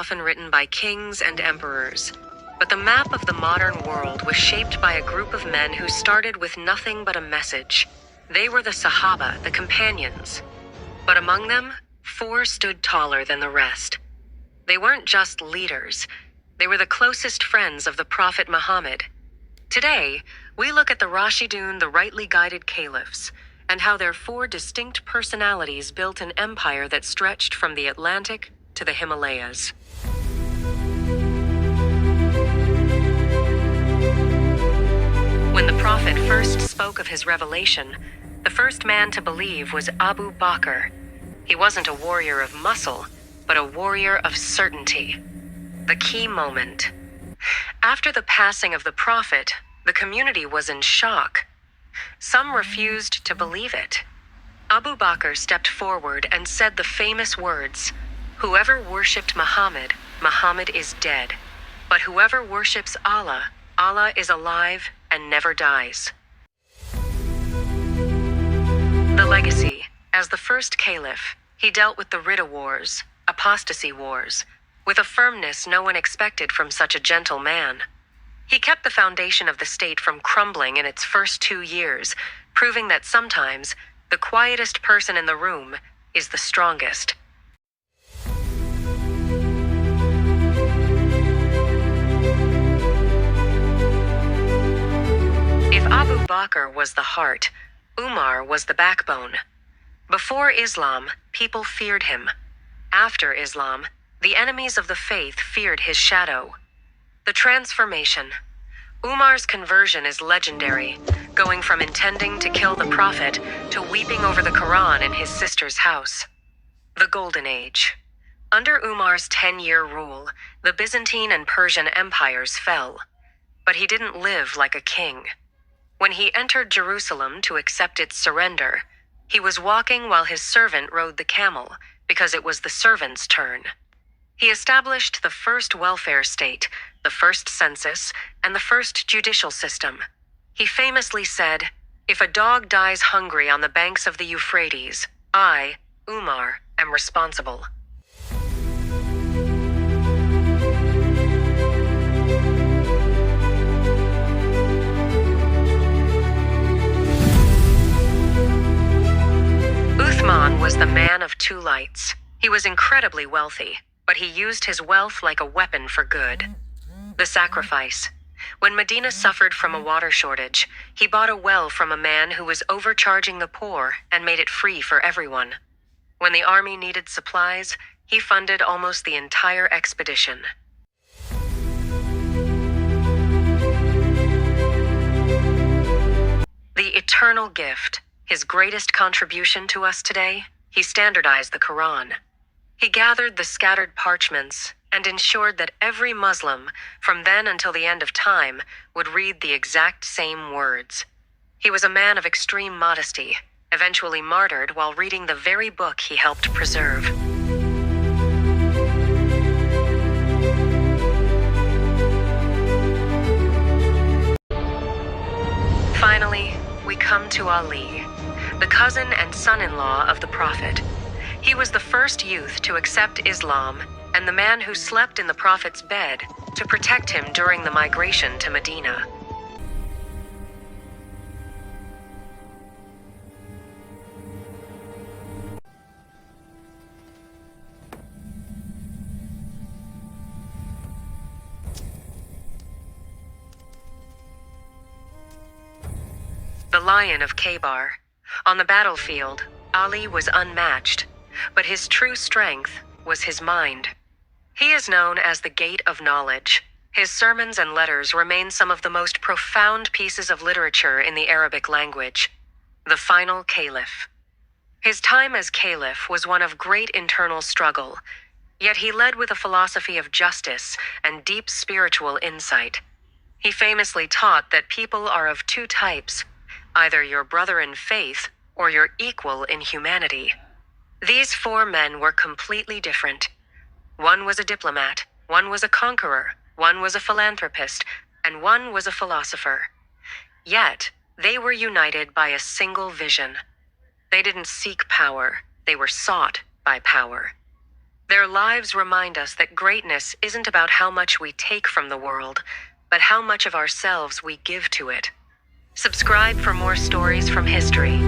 often written by kings and emperors. But the map of the modern world was shaped by a group of men who started with nothing but a message. They were the Sahaba, the companions. But among them, 4 stood taller than the rest. They weren't just leaders. They were the closest friends of the Prophet Muhammad. Today, we look at the Rashidun, the rightly guided caliphs, and how their 4 distinct personalities built an empire that stretched from the Atlantic to the Himalayas. When the Prophet first spoke of his revelation, the first man to believe was Abu Bakr. He wasn't a warrior of muscle, but a warrior of certainty. The key moment. After the passing of the Prophet, the community was in shock. Some refused to believe it. Abu Bakr stepped forward and said the famous words, "Whoever worshipped Muhammad, Muhammad is dead. But whoever worships Allah, Allah is alive and never dies." The legacy. As the first caliph, he dealt with the Ridda Wars, apostasy wars, with a firmness no one expected from such a gentle man. He kept the foundation of the state from crumbling in its first 2 years, proving that sometimes the quietest person in the room is the strongest. If Abu Bakr was the heart, Umar was the backbone. Before Islam, people feared him. After Islam, the enemies of the faith feared his shadow. The transformation. Umar's conversion is legendary, going from intending to kill the Prophet to weeping over the Quran in his sister's house. The Golden Age. Under Umar's 10-year rule, the Byzantine and Persian empires fell. But he didn't live like a king. When he entered Jerusalem to accept its surrender, he was walking while his servant rode the camel, because it was the servant's turn. He established the first welfare state, the first census, and the first judicial system. He famously said, "If a dog dies hungry on the banks of the Euphrates, I, Umar, am responsible." Uthman was the man of 2 lights. He was incredibly wealthy, but he used his wealth like a weapon for good. The sacrifice. When Medina suffered from a water shortage, he bought a well from a man who was overcharging the poor and made it free for everyone. When the army needed supplies, he funded almost the entire expedition. The eternal gift, his greatest contribution to us today, he standardized the Quran. He gathered the scattered parchments and ensured that every Muslim, from then until the end of time, would read the exact same words. He was a man of extreme modesty, eventually martyred while reading the very book he helped preserve. Finally, we come to Ali, the cousin and son-in-law of the Prophet. He was the first youth to accept Islam and the man who slept in the Prophet's bed to protect him during the migration to Medina. The Lion of Khaybar. On the battlefield, Ali was unmatched, but his true strength was his mind. He is known as the Gate of Knowledge. His sermons and letters remain some of the most profound pieces of literature in the Arabic language. The Final Caliph. His time as caliph was one of great internal struggle, yet he led with a philosophy of justice and deep spiritual insight. He famously taught that people are of 2 types, either your brother in faith or your equal in humanity. These 4 men were completely different. One was a diplomat, one was a conqueror, one was a philanthropist, and one was a philosopher. Yet, they were united by a single vision. They didn't seek power, they were sought by power. Their lives remind us that greatness isn't about how much we take from the world, but how much of ourselves we give to it. Subscribe for more stories from history.